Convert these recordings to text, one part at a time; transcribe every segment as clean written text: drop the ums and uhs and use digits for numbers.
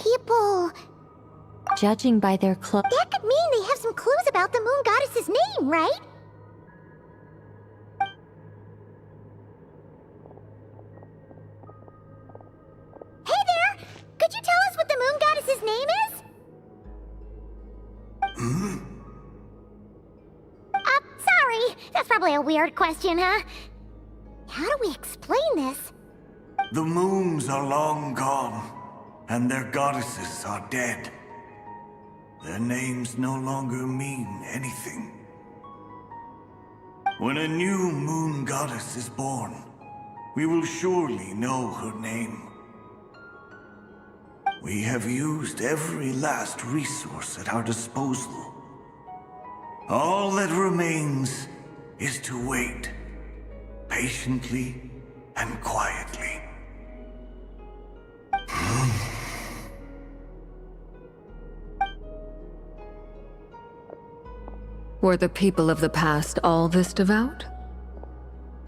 people... Judging by their clothes... That could mean they have some clues about the moon goddess's name, right? Hey there! Could you tell us what the moon goddess's name is? Sorry. That's probably a weird question, huh? How do we explain this? The moons are long gone, and their goddesses are dead. Their names no longer mean anything. When a new moon goddess is born, we will surely know her name. We have used every last resource at our disposal. All that remains is to wait, patiently and quietly. Were the people of the past all this devout?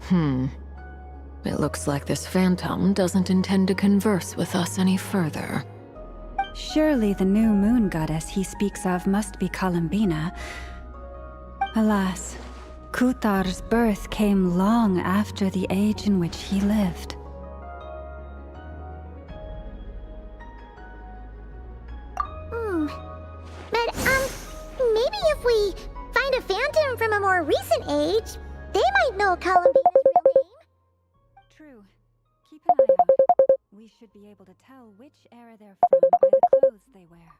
It looks like this phantom doesn't intend to converse with us any further. Surely the new moon goddess he speaks of must be Columbina. Alas, Kuthar's birth came long after the age in which he lived. But, maybe if we find a phantom from a more recent age, they might know Columbina's real name. True. Keep an eye out. We should be able to tell which era they're from by the clothes they wear.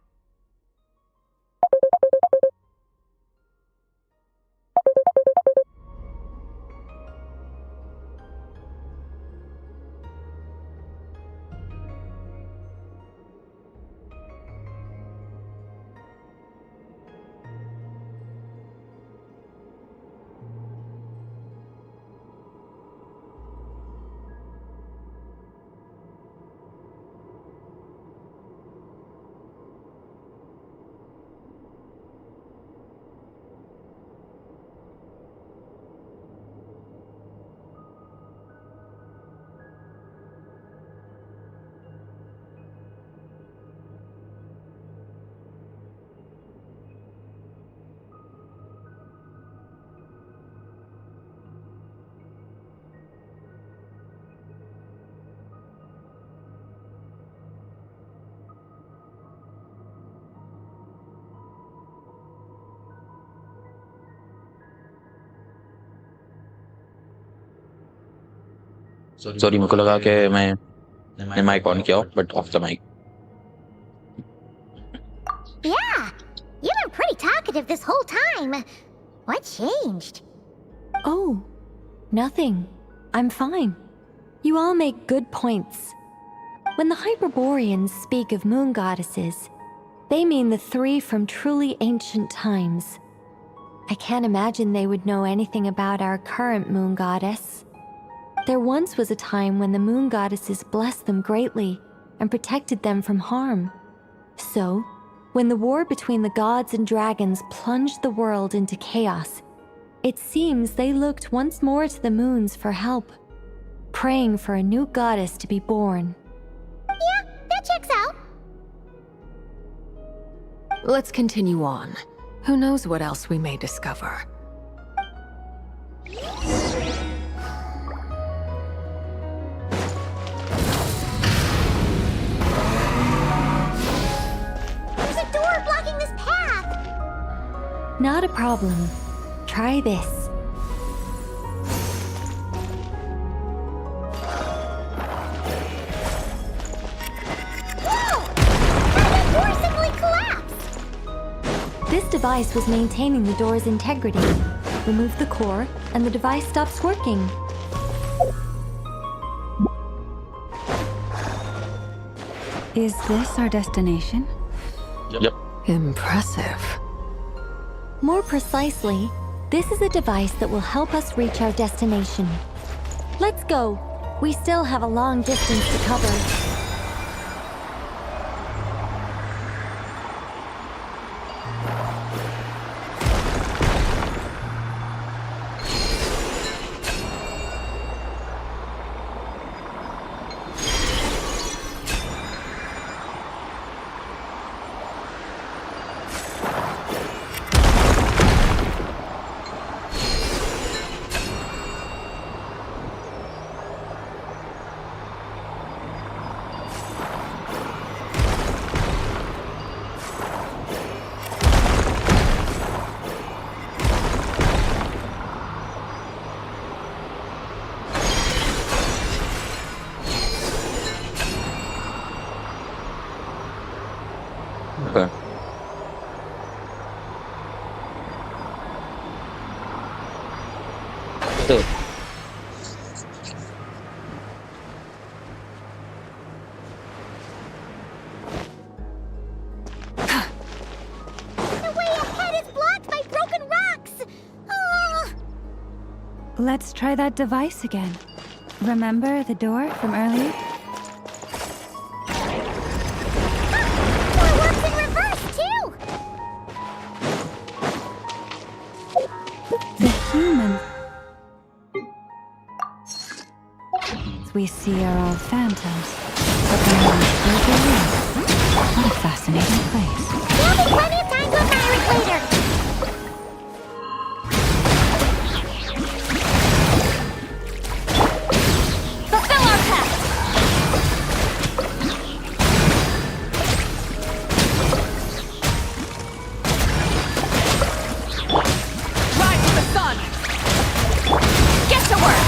Sorry मुझको लगा कि मैंने mic on किया but off the mic Yeah, you've been pretty talkative this whole time. What changed? Oh, nothing. I'm fine. You all make good points. When the Hyperboreans speak of moon goddesses, they mean the three from truly ancient times. I can't imagine they would know anything about our current moon goddess. There once was a time when the moon goddesses blessed them greatly and protected them from harm. So, when the war between the gods and dragons plunged the world into chaos, it seems they looked once more to the moons for help, praying for a new goddess to be born. Yeah, that checks out. Let's continue on. Who knows what else we may discover? There's a door blocking this path. Not a problem. Try this. Whoa! How did that door suddenly collapse? This device was maintaining the door's integrity. Remove the core, and the device stops working. Is this our destination? Yep. Impressive. More precisely, this is a device that will help us reach our destination. Let's go. We still have a long distance to cover. Tuh. The way ahead is blocked by broken rocks! Oh. Let's try that device again. Remember the door from earlier? It works in reverse, too! The humans we see are all phantoms, but they are still real. What a fascinating place. There'll be plenty of time to admire it later! Fulfill our pact! Rise to the sun! Get to work!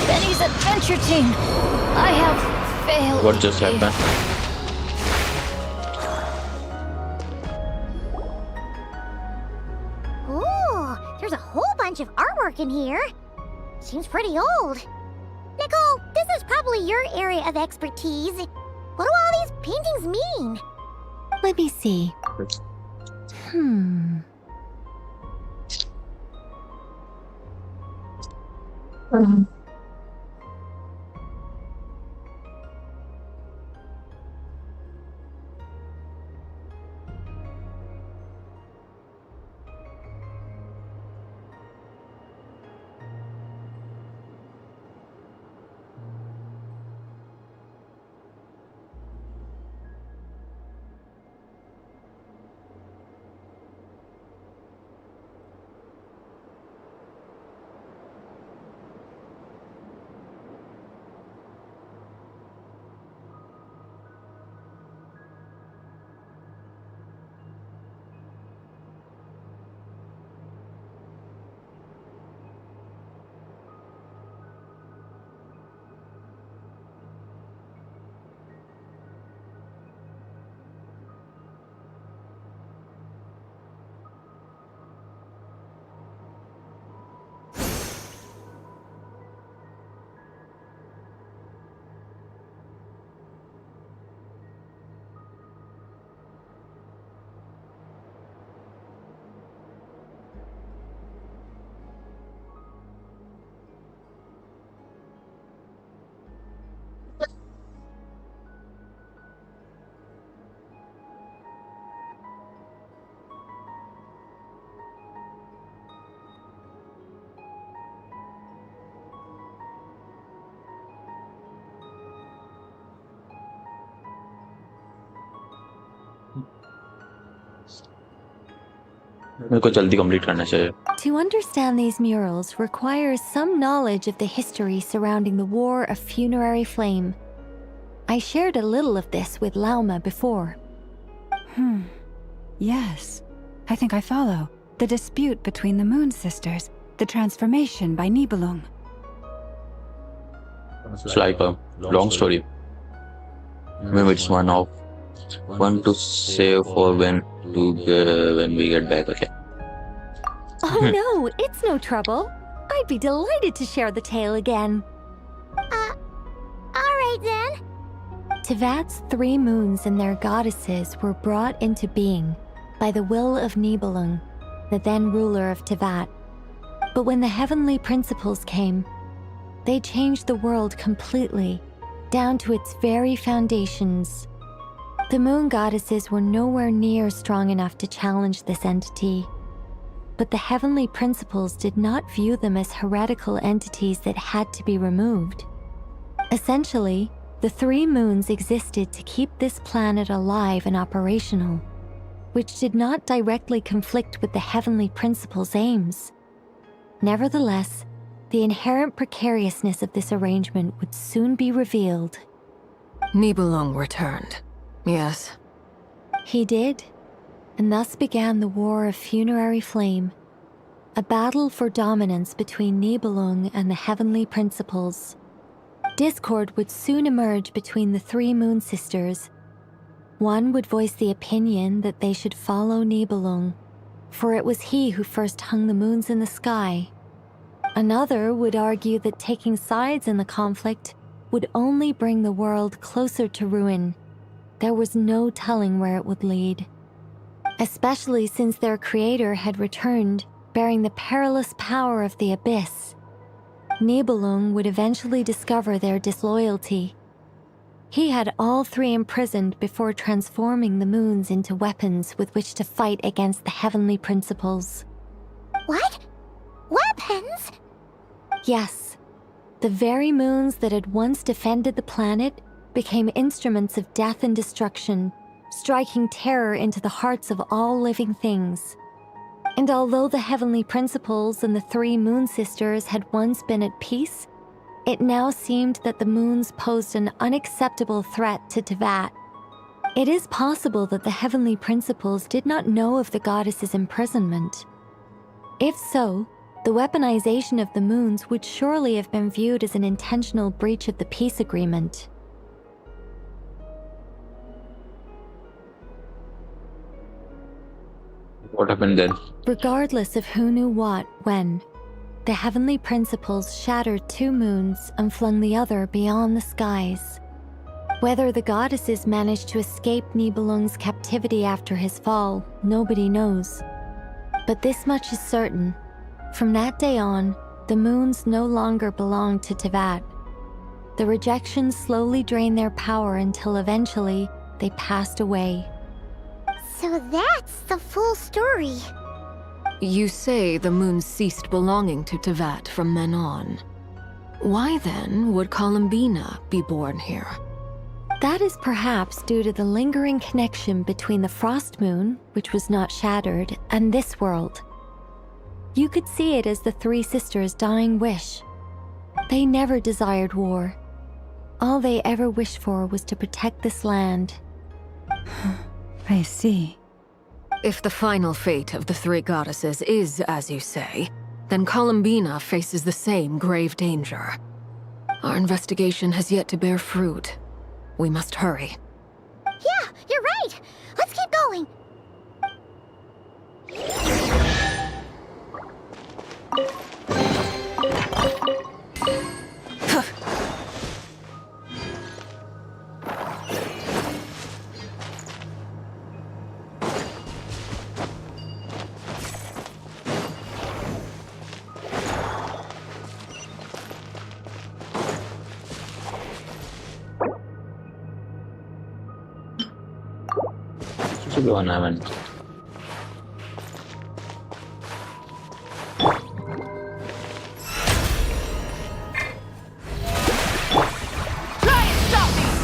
Benny's adventure team. I have failed. What just happened? Ooh, there's a whole bunch of artwork in here. Seems pretty old. Nicole, this is probably your area of expertise. What do all these paintings mean? Let me see. मेरे को जल्दी complete करना चाहिए. To understand these murals requires some knowledge of the history surrounding the War of Funerary Flame. I shared a little of this with Lauma before. Yes, I think I follow. The dispute between the Moon Sisters, the transformation by Nibelung. It's like a long story. Maybe it's one to save for when we get back. Okay. Oh no, it's no trouble. I'd be delighted to share the tale again. Alright then. Tevat's 3 moons and their goddesses were brought into being by the will of Nibelung, the then ruler of Tevat. But when the heavenly principles came, they changed the world completely, down to its very foundations. The moon goddesses were nowhere near strong enough to challenge this entity. But the heavenly principles did not view them as heretical entities that had to be removed. Essentially, the 3 moons existed to keep this planet alive and operational, which did not directly conflict with the heavenly principles' aims. Nevertheless, the inherent precariousness of this arrangement would soon be revealed. Nibelung returned. Yes. He did, and thus began the War of Funerary Flame, a battle for dominance between Nibelung and the heavenly principles. Discord would soon emerge between the three Moon Sisters. One would voice the opinion that they should follow Nibelung, for it was he who first hung the moons in the sky. Another would argue that taking sides in the conflict would only bring the world closer to ruin. There was no telling where it would lead, especially since their creator had returned, bearing the perilous power of the Abyss. Nibelung would eventually discover their disloyalty. He had all three imprisoned before transforming the moons into weapons with which to fight against the heavenly principles. What? Weapons? Yes, the very moons that had once defended the planet became instruments of death and destruction, striking terror into the hearts of all living things. And although the heavenly principles and the three Moon Sisters had once been at peace, it now seemed that the moons posed an unacceptable threat to Teyvat. It is possible that the heavenly principles did not know of the goddess's imprisonment. If so, the weaponization of the moons would surely have been viewed as an intentional breach of the peace agreement. What happened then? Regardless of who knew what, when, the heavenly principles shattered two moons and flung the other beyond the skies. Whether the goddesses managed to escape Nibelung's captivity after his fall, nobody knows. But this much is certain. From that day on, the moons no longer belonged to Teyvat. The rejections slowly drained their power until eventually they passed away. So that's the full story. You say the moons ceased belonging to Teyvat from then on. Why then would Columbina be born here? That is perhaps due to the lingering connection between the Frost Moon, which was not shattered, and this world. You could see it as the three sisters' dying wish. They never desired war. All they ever wished for was to protect this land. I see. If the final fate of the three goddesses is as you say, then Columbina faces the same grave danger. Our investigation has yet to bear fruit. We must hurry. Yeah, you're right. Let's keep going. Should be one haven't. Try and stop me!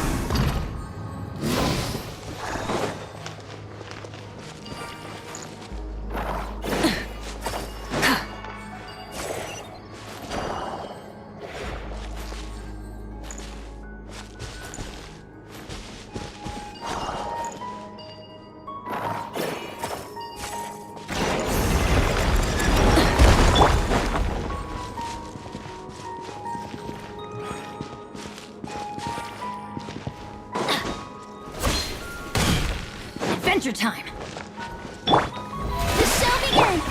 Adventure time! The show begins!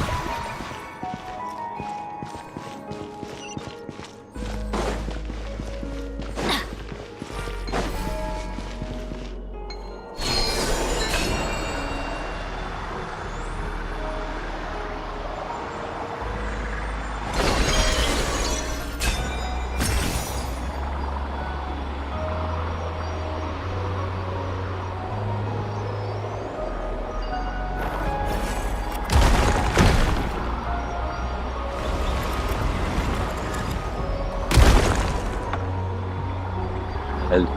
Health.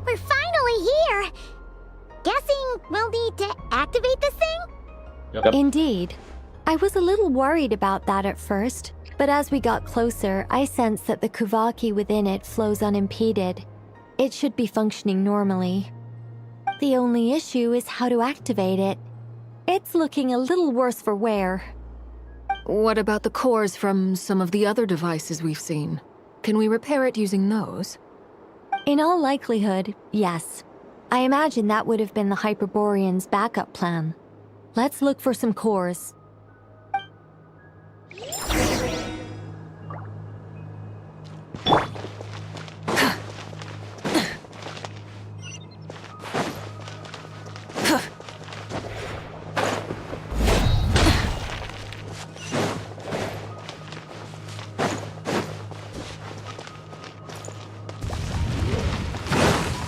We're finally here. Guessing we'll need to activate this thing? Yep. Indeed, I was a little worried about that at first, but as we got closer, I sensed that the Kuvaki within it flows unimpeded. It should be functioning normally. The only issue is how to activate it. It's looking a little worse for wear. What about the cores from some of the other devices we've seen? Can we repair it using those? In all likelihood, yes. I imagine that would have been the Hyperborean's backup plan. Let's look for some cores.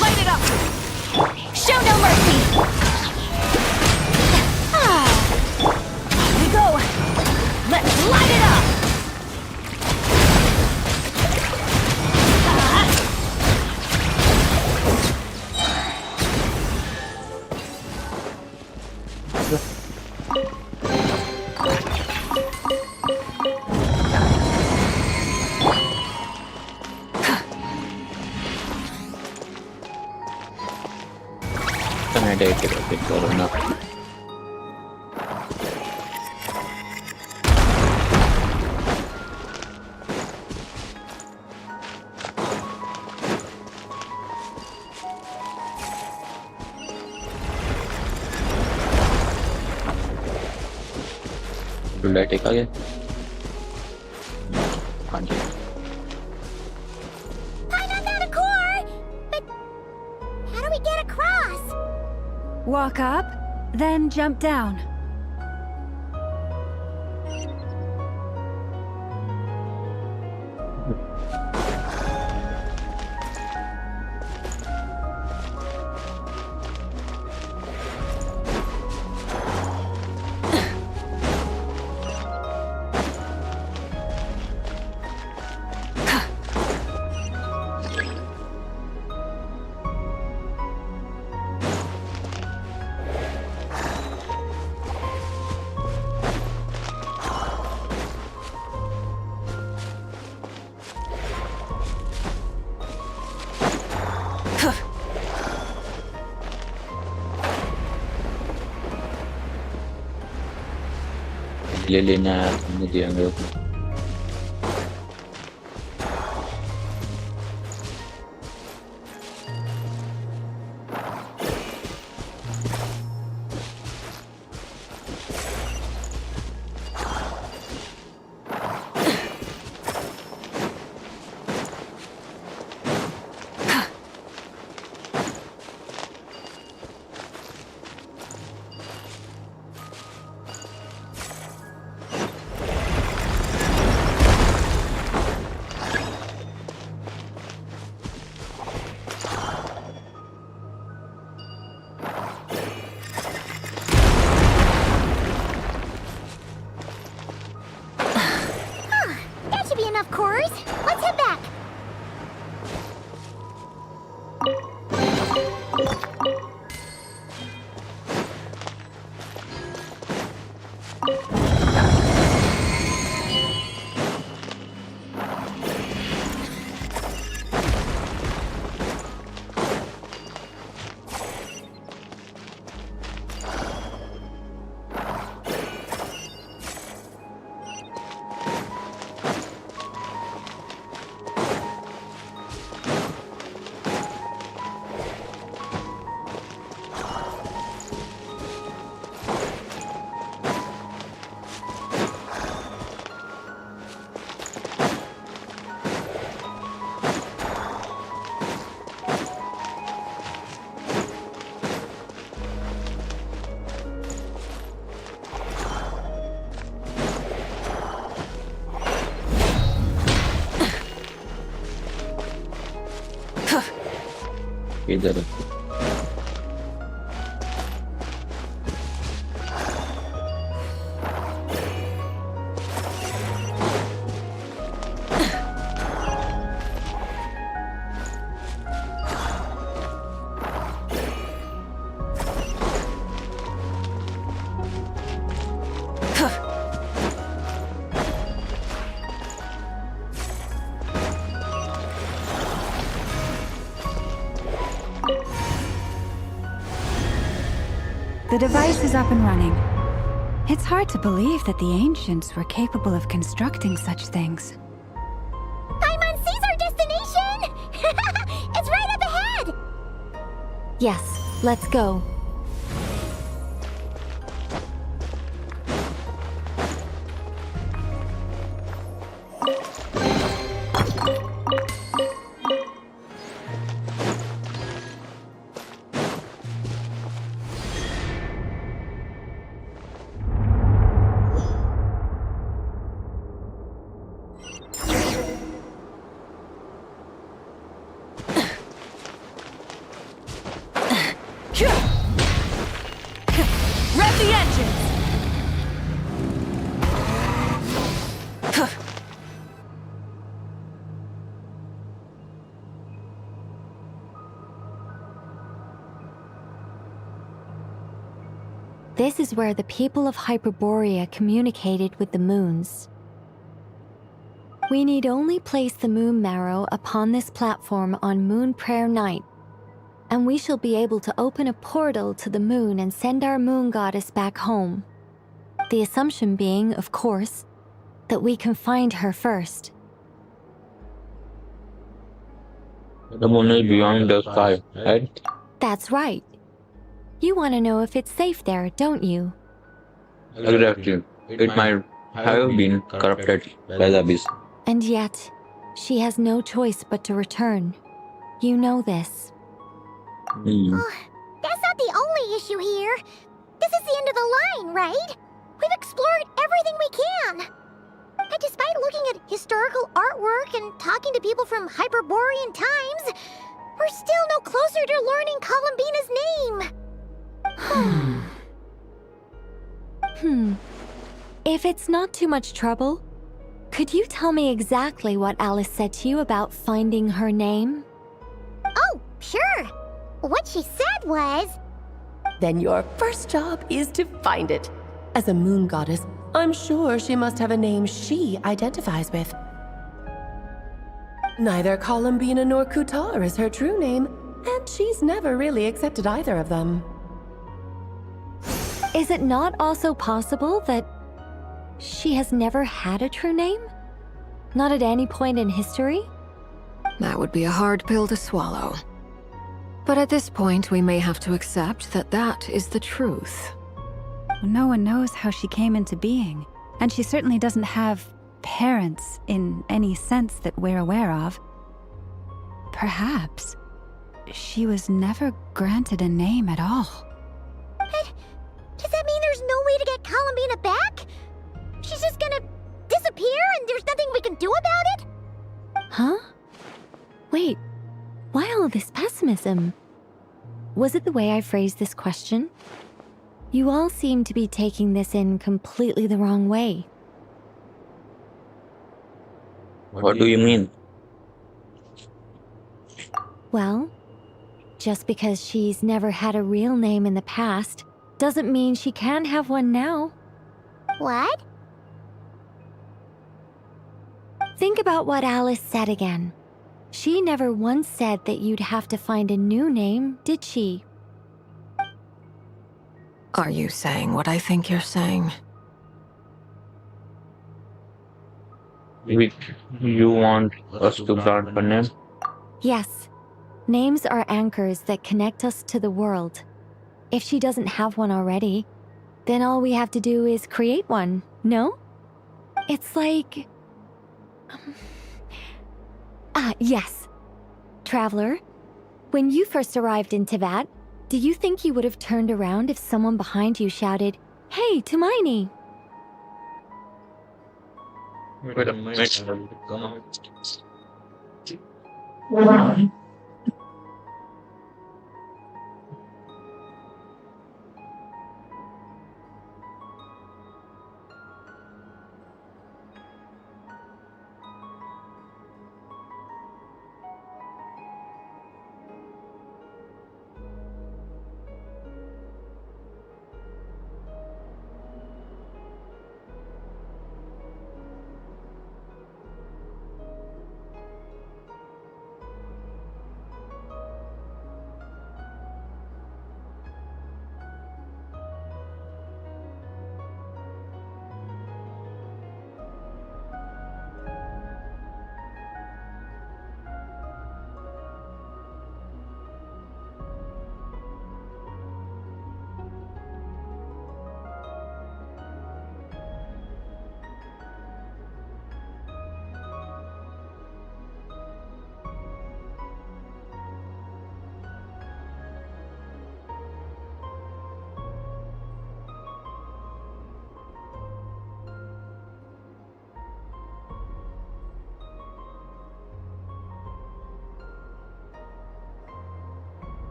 Light it up! Show no mercy! Here we go! Let's light it up! Can I take it a bit or not? Will I take again? Can't take. I knocked out a core! But how do we get across? Walk up, then jump down. Lilina kemudian gue That should be enough cores. Let's head back. इधर The device is up and running. It's hard to believe that the ancients were capable of constructing such things. Paimon sees our destination! It's right up ahead! Yes, let's go. Rev the engines! This is where the people of Hyperborea communicated with the moons. We need only place the moon marrow upon this platform on Moon Prayer Night, and we shall be able to open a portal to the moon and send our moon goddess back home. The assumption being, of course, that we can find her first. The moon is beyond the sky, right? That's right. You want to know if it's safe there, don't you? Exactly. It might have been corrupted by the abyss. And yet, she has no choice but to return. You know this. That's not the only issue here. This is the end of the line, right? We've explored everything we can. And despite looking at historical artwork and talking to people from Hyperborean times, we're still no closer to learning Columbina's name. If it's not too much trouble, could you tell me exactly what Alice said to you about finding her name? Oh, sure. What she said was... Then your first job is to find it. As a moon goddess, I'm sure she must have a name she identifies with. Neither Columbina nor Kutar is her true name, and she's never really accepted either of them. Is it not also possible that she has never had a true name? Not at any point in history? That would be a hard pill to swallow. But at this point, we may have to accept that that is the truth. No one knows how she came into being, and she certainly doesn't have parents in any sense that we're aware of. Perhaps she was never granted a name at all. Does that mean there's no way to get Columbina back? She's just gonna disappear and there's nothing we can do about it? Huh? Wait, why all this pessimism? Was it the way I phrased this question? You all seem to be taking this in completely the wrong way. What do you mean? Well, just because she's never had a real name in the past doesn't mean she can't have one now. What? Think about what Alice said again. She never once said that you'd have to find a new name, did she? Are you saying what I think you're saying? You want us to grant her name? Yes. Names are anchors that connect us to the world. If she doesn't have one already, then all we have to do is create one, no? It's like... yes. Traveler, when you first arrived in Teyvat, do you think you would have turned around if someone behind you shouted, "Hey, Tumaini"? Wait a minute.